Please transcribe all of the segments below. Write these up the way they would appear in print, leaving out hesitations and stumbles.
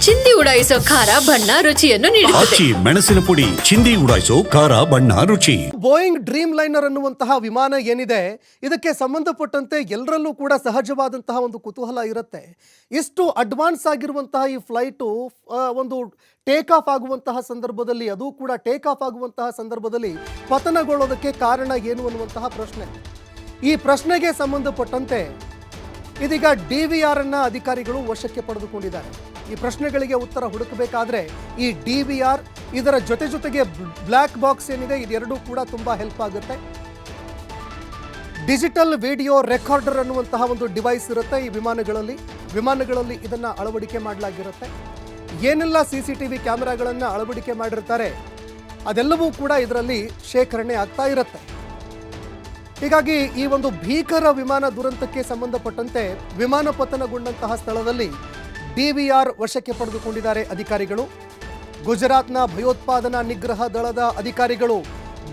ಚಿಂದಿ ಉಡಾಯಿಸೋ ಖಾರ ಬಣ್ಣ ರುಚಿಯನ್ನು ನೀಡುತ್ತದೆ. ಆಚಿ ಮೆಣಸಿನ ಪುಡಿ ಚಿಂದಿ ಉಡಾಯಿಸೋ ಖಾರ ಬಣ್ಣ ರುಚಿ. ಬೋಯಿಂಗ್ ಡ್ರೀಮ್ ಲೈನರ್ ಅನ್ನುವಂತಹ ವಿಮಾನ ಏನಿದೆ, ಇದಕ್ಕೆ ಸಂಬಂಧಪಟ್ಟಂತೆ ಎಲ್ಲರಲ್ಲೂ ಕೂಡ ಸಹಜವಾದಂತಹ ಒಂದು ಕುತೂಹಲ ಇರುತ್ತೆ. ಇಷ್ಟು ಅಡ್ವಾನ್ಸ್ ಆಗಿರುವಂತಹ ಈ ಫ್ಲೈಟು ಒಂದು ಟೇಕ್ ಆಫ್ ಆಗುವಂತಹ ಸಂದರ್ಭದಲ್ಲಿ, ಅದು ಕೂಡ ಟೇಕ್ ಆಫ್ ಆಗುವಂತಹ ಸಂದರ್ಭದಲ್ಲಿ ಪತನಗೊಳ್ಳೋದಕ್ಕೆ ಕಾರಣ ಏನು ಅನ್ನುವಂತಹ ಪ್ರಶ್ನೆ. ಈ ಪ್ರಶ್ನೆಗೆ ಸಂಬಂಧಪಟ್ಟಂತೆ ಇದೀಗ DVR ಅನ್ನ ಅಧಿಕಾರಿಗಳು ವಶಕ್ಕೆ ಪಡೆದುಕೊಂಡಿದ್ದಾರೆ. ಈ ಪ್ರಶ್ನೆಗಳಿಗೆ ಉತ್ತರ ಹುಡುಕಬೇಕಾದ್ರೆ ಈ DVR ಇದರ ಜೊತೆಗೆ ಬ್ಲ್ಯಾಕ್ ಬಾಕ್ಸ್ ಏನಿದೆ, ಇದೆರಡೂ ಕೂಡ ತುಂಬಾ ಹೆಲ್ಪ್ ಆಗುತ್ತೆ. ಡಿಜಿಟಲ್ ವಿಡಿಯೋ ರೆಕಾರ್ಡರ್ ಅನ್ನುವಂತಹ ಒಂದು ಡಿವೈಸ್ ಇರುತ್ತೆ ಈ ವಿಮಾನಗಳಲ್ಲಿ ಇದನ್ನ ಅಳವಡಿಕೆ ಮಾಡಲಾಗಿರುತ್ತೆ. ಏನೆಲ್ಲ CCTV ಕ್ಯಾಮೆರಾಗಳನ್ನು ಅಳವಡಿಕೆ ಮಾಡಿರ್ತಾರೆ ಅದೆಲ್ಲವೂ ಕೂಡ ಇದರಲ್ಲಿ ಶೇಖರಣೆ ಆಗ್ತಾ ಇರುತ್ತೆ. ಹೀಗಾಗಿ ಈ ಒಂದು ಭೀಕರ ವಿಮಾನ ದುರಂತಕ್ಕೆ ಸಂಬಂಧಪಟ್ಟಂತೆ ವಿಮಾನ ಪತನಗೊಂಡಂತಹ ಸ್ಥಳದಲ್ಲಿ DVR ವಶಕ್ಕೆ ಪಡೆದುಕೊಂಡಿದ್ದಾರೆ ಅಧಿಕಾರಿಗಳು. ಗುಜರಾತ್ನ ಭಯೋತ್ಪಾದನಾ ನಿಗ್ರಹ ದಳದ ಅಧಿಕಾರಿಗಳು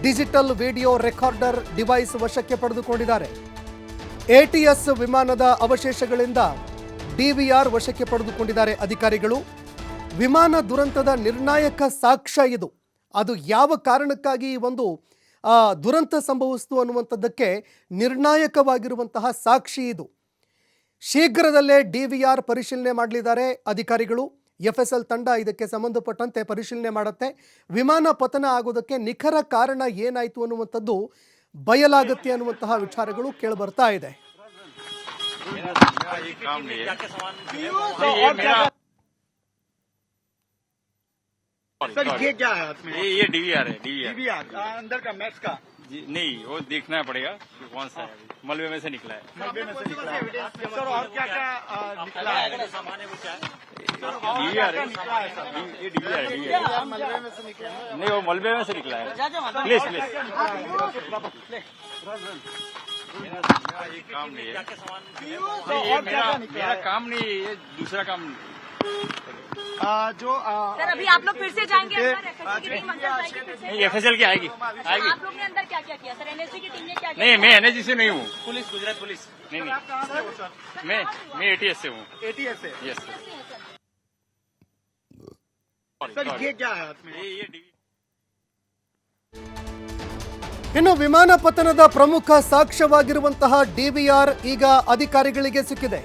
ಡಿಜಿಟಲ್ ವಿಡಿಯೋ ರೆಕಾರ್ಡರ್ ಡಿವೈಸ್ ವಶಕ್ಕೆ ಪಡೆದುಕೊಂಡಿದ್ದಾರೆ. ATS ವಿಮಾನದ ಅವಶೇಷಗಳಿಂದ DVR ವಶಕ್ಕೆ ಪಡೆದುಕೊಂಡಿದ್ದಾರೆ ಅಧಿಕಾರಿಗಳು. ವಿಮಾನ ದುರಂತದ ನಿರ್ಣಾಯಕ ಸಾಕ್ಷ್ಯ ಇದು. ಅದು ಯಾವ ಕಾರಣಕ್ಕಾಗಿ ಈ ಒಂದು ದುರಂತ ಸಂಭವಿಸಿತು ಅನ್ನುವಂಥದ್ದಕ್ಕೆ ನಿರ್ಣಾಯಕವಾಗಿರುವಂತಹ ಸಾಕ್ಷಿ ಇದು. ಶೀಘ್ರದಲ್ಲೇ DVR ಪರಿಶೀಲನೆ ಮಾಡಲಿದ್ದಾರೆ ಅಧಿಕಾರಿಗಳು. FSL ತಂಡ ಇದಕ್ಕೆ ಸಂಬಂಧಪಟ್ಟಂತೆ ಪರಿಶೀಲನೆ ಮಾಡುತ್ತೆ. ವಿಮಾನ ಪತನ ಆಗೋದಕ್ಕೆ ನಿಖರ ಕಾರಣ ಏನಾಯಿತು ಅನ್ನುವಂಥದ್ದು ಬಯಲಾಗುತ್ತೆ ಅನ್ನುವಂತಹ ವಿಚಾರಗಳು ಕೇಳಿಬರ್ತಾ ಇದೆ. सर ये क्या है हाथ में? ये DVR है DVR DVR अंदर का मैक्स का नहीं वो देखना पड़ेगा कि कौन सा है. मलबे में से निकला है. मलबे में से निकला है। सर और क्या क्या निकला है? DVR है ये DVR है मलबे में से निकला है। नहीं वो मलबे में से निकला है. प्लीज ये काम नहीं है. नहीं, ये मेरा काम नहीं है, ये दूसरा काम. जो सर अभी आप लोग फिर से जाएंगे अंदर, FSL की टीम अंदर जाएगी फिर से? नहीं FSL की आएगी. आप लोग ने अंदर क्या क्या किया सर? NSG की टीम ने क्या किया? नहीं मैं NSG से नहीं हूँ. Police Gujarat police. नहीं मैं ATS से हूँ. ATS से? यस सर ये क्या है हाथ में? ये ಇನ್ನು ವಿಮಾನ ಪತನದ ಪ್ರಮುಖ ಸಾಕ್ಷ್ಯವಾಗಿರುವಂತಹ DVR ಈಗ ಅಧಿಕಾರಿಗಳಿಗೆ ಸಿಕ್ಕಿದೆ.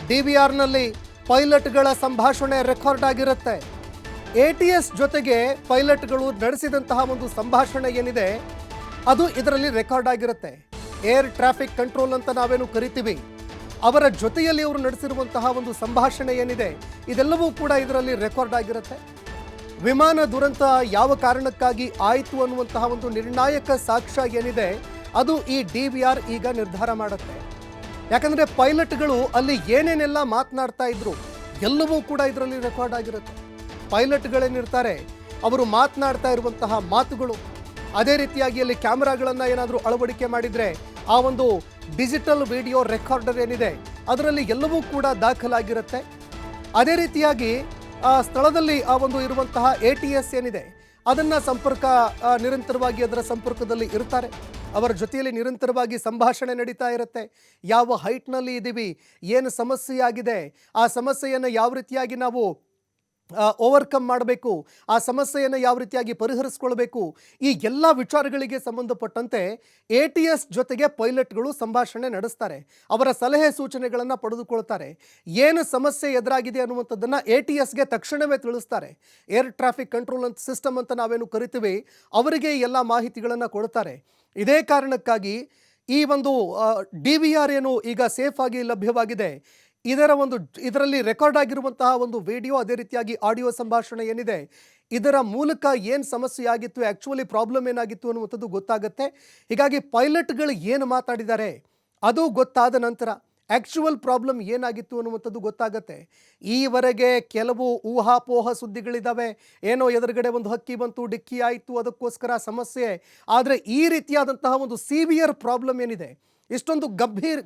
DVRನಲ್ಲಿ ಪೈಲಟ್ಗಳ ಸಂಭಾಷಣೆ ರೆಕಾರ್ಡ್ ಆಗಿರುತ್ತೆ. ATS ಜೊತೆಗೆ ಪೈಲಟ್ಗಳು ನಡೆಸಿದಂತಹ ಒಂದು ಸಂಭಾಷಣೆ ಏನಿದೆ ಅದು ಇದರಲ್ಲಿ ರೆಕಾರ್ಡ್ ಆಗಿರುತ್ತೆ. ಏರ್ ಟ್ರಾಫಿಕ್ ಕಂಟ್ರೋಲ್ ಅಂತ ನಾವೇನು ಕರಿತೀವಿ, ಅವರ ಜೊತೆಯಲ್ಲಿ ಅವರು ನಡೆಸಿರುವಂತಹ ಒಂದು ಸಂಭಾಷಣೆ ಏನಿದೆ ಇದೆಲ್ಲವೂ ಕೂಡ ಇದರಲ್ಲಿ ರೆಕಾರ್ಡ್ ಆಗಿರುತ್ತೆ. ವಿಮಾನ ದುರಂತ ಯಾವ ಕಾರಣಕ್ಕಾಗಿ ಆಯಿತು ಅನ್ನುವಂತಹ ಒಂದು ನಿರ್ಣಾಯಕ ಸಾಕ್ಷ್ಯ ಏನಿದೆ ಅದು ಈ DVR ಈಗ ನಿರ್ಧಾರ ಮಾಡುತ್ತೆ. ಯಾಕಂದರೆ ಪೈಲಟ್ಗಳು ಅಲ್ಲಿ ಏನೇನೆಲ್ಲ ಮಾತನಾಡ್ತಾ ಇದ್ರು ಎಲ್ಲವೂ ಕೂಡ ಇದರಲ್ಲಿ ರೆಕಾರ್ಡ್ ಆಗಿರುತ್ತೆ. ಪೈಲಟ್ಗಳೇನಿರ್ತಾರೆ ಅವರು ಮಾತನಾಡ್ತಾ ಇರುವಂತಹ ಮಾತುಗಳು, ಅದೇ ರೀತಿಯಾಗಿ ಅಲ್ಲಿ ಕ್ಯಾಮ್ರಾಗಳನ್ನು ಏನಾದರೂ ಅಳವಡಿಕೆ ಮಾಡಿದರೆ ಆ ಒಂದು ಡಿಜಿಟಲ್ ವಿಡಿಯೋ ರೆಕಾರ್ಡರ್ ಏನಿದೆ ಅದರಲ್ಲಿ ಎಲ್ಲವೂ ಕೂಡ ದಾಖಲಾಗಿರುತ್ತೆ. ಅದೇ ರೀತಿಯಾಗಿ ಆ ಸ್ಥಳದಲ್ಲಿ ಆ ಒಂದು ಇರುವಂತಹ ATS ಏನಿದೆ ಅದನ್ನು ನಿರಂತರವಾಗಿ ಅದರ ಸಂಪರ್ಕದಲ್ಲಿ ಇರ್ತಾರೆ. ಅವರ ಜೊತೆಯಲ್ಲಿ ನಿರಂತರವಾಗಿ ಸಂಭಾಷಣೆ ನಡೀತಾ ಇರುತ್ತೆ. ಯಾವ ಹೈಟ್ನಲ್ಲಿ ಇದ್ದೀವಿ, ಏನು ಸಮಸ್ಯೆ ಆಗಿದೆ, ಆ ಸಮಸ್ಯೆಯನ್ನು ಯಾವ ರೀತಿಯಾಗಿ ನಾವು ಓವರ್ಕಮ್ ಮಾಡಬೇಕು, ಆ ಸಮಸ್ಯೆಯನ್ನು ಯಾವ ರೀತಿಯಾಗಿ ಪರಿಹರಿಸ್ಕೊಳ್ಬೇಕು, ಈ ಎಲ್ಲ ವಿಚಾರಗಳಿಗೆ ಸಂಬಂಧಪಟ್ಟಂತೆ ATS ಜೊತೆಗೆ ಪೈಲಟ್ಗಳು ಸಂಭಾಷಣೆ ನಡೆಸ್ತಾರೆ. ಅವರ ಸಲಹೆ ಸೂಚನೆಗಳನ್ನು ಪಡೆದುಕೊಳ್ತಾರೆ. ಏನು ಸಮಸ್ಯೆ ಎದುರಾಗಿದೆ ಅನ್ನುವಂಥದ್ದನ್ನು ATSಗೆ ತಕ್ಷಣವೇ ತಿಳಿಸ್ತಾರೆ. ಏರ್ ಟ್ರಾಫಿಕ್ ಕಂಟ್ರೋಲ್ ಸಿಸ್ಟಮ್ ಅಂತ ನಾವೇನು ಕರಿತೀವಿ ಅವರಿಗೆ ಎಲ್ಲ ಮಾಹಿತಿಗಳನ್ನು ಕೊಡ್ತಾರೆ. ಇದೇ ಕಾರಣಕ್ಕಾಗಿ ಈ ಒಂದು DVR ಏನು ಈಗ ಸೇಫ್ ಆಗಿ ಲಭ್ಯವಾಗಿದೆ, ಇದರಲ್ಲಿ ರೆಕಾರ್ಡ್ ಆಗಿರುವಂತಹ ಒಂದು ವಿಡಿಯೋ, ಅದೇ ರೀತಿಯಾಗಿ ಆಡಿಯೋ ಸಂಭಾಷಣೆ ಏನಿದೆ ಇದರ ಮೂಲಕ ಏನು ಸಮಸ್ಯೆ ಆಗಿತ್ತು, ಆ್ಯಕ್ಚುಲಿ ಪ್ರಾಬ್ಲಮ್ ಏನಾಗಿತ್ತು ಅನ್ನುವಂಥದ್ದು ಗೊತ್ತಾಗುತ್ತೆ. ಹೀಗಾಗಿ ಪೈಲಟ್ಗಳು ಏನು ಮಾತಾಡಿದ್ದಾರೆ ಅದು ಗೊತ್ತಾದ ನಂತರ ಆ್ಯಕ್ಚುವಲ್ ಪ್ರಾಬ್ಲಮ್ ಏನಾಗಿತ್ತು ಅನ್ನುವಂಥದ್ದು ಗೊತ್ತಾಗುತ್ತೆ. ಈವರೆಗೆ ಕೆಲವು ಊಹಾಪೋಹ ಸುದ್ದಿಗಳಿದ್ದಾವೆ. ಏನೋ ಎದುರುಗಡೆ ಒಂದು ಹಕ್ಕಿ ಬಂತು, ಡಿಕ್ಕಿ ಆಯಿತು, ಅದಕ್ಕೋಸ್ಕರ ಸಮಸ್ಯೆ. ಆದರೆ ಈ ರೀತಿಯಾದಂತಹ ಒಂದು ಸಿವಿಯರ್ ಪ್ರಾಬ್ಲಮ್ ಏನಿದೆ, ಇಷ್ಟೊಂದು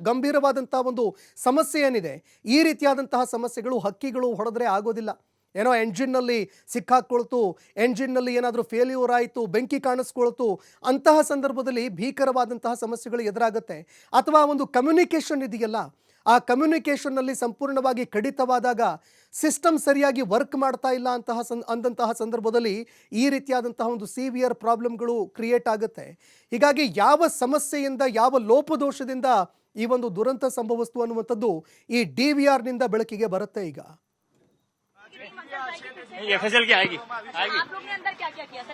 ಗಂಭೀರವಾದಂಥ ಒಂದು ಸಮಸ್ಯೆ ಏನಿದೆ, ಈ ರೀತಿಯಾದಂತಹ ಸಮಸ್ಯೆಗಳು ಹಕ್ಕಿಗಳು ಹೊಡೆದ್ರೆ ಆಗೋದಿಲ್ಲ. ಏನೋ ಎಂಜಿನ್ನಲ್ಲಿ ಸಿಕ್ಕಾಕೊಳ್ತು, ಎಂಜಿನ್ನಲ್ಲಿ ಏನಾದರೂ ಫೇಲ್ಯೂರ್ ಆಯಿತು, ಬೆಂಕಿ ಕಾಣಿಸ್ಕೊಳ್ತು, ಅಂತಹ ಸಂದರ್ಭದಲ್ಲಿ ಭೀಕರವಾದಂತಹ ಸಮಸ್ಯೆಗಳು ಎದುರಾಗುತ್ತೆ. ಅಥವಾ ಒಂದು ಕಮ್ಯುನಿಕೇಷನ್ ಇದೆಯಲ್ಲ ಆ ಕಮ್ಯುನಿಕೇಷನ್ನಲ್ಲಿ ಸಂಪೂರ್ಣವಾಗಿ ಕಡಿತವಾದಾಗ ಸಿಸ್ಟಮ್ ಸರಿಯಾಗಿ ವರ್ಕ್ ಮಾಡ್ತಾ ಇಲ್ಲ ಅಂದಂತಹ ಸಂದರ್ಭದಲ್ಲಿ ಈ ರೀತಿಯಾದಂತಹ ಒಂದು ಸಿವಿಯರ್ ಪ್ರಾಬ್ಲಮ್ಗಳು ಕ್ರಿಯೇಟ್ ಆಗುತ್ತೆ. ಹೀಗಾಗಿ ಯಾವ ಸಮಸ್ಯೆಯಿಂದ, ಯಾವ ಲೋಪದೋಷದಿಂದ ಈ ಒಂದು ದುರಂತ ಸಂಭವಿಸ್ತು ಅನ್ನುವಂಥದ್ದು ಈ DVRನಿಂದ ಬೆಳಕಿಗೆ ಬರುತ್ತೆ. ಈಗ FSL की आएगी आप लोग ने अंदर क्या क्या किया सर?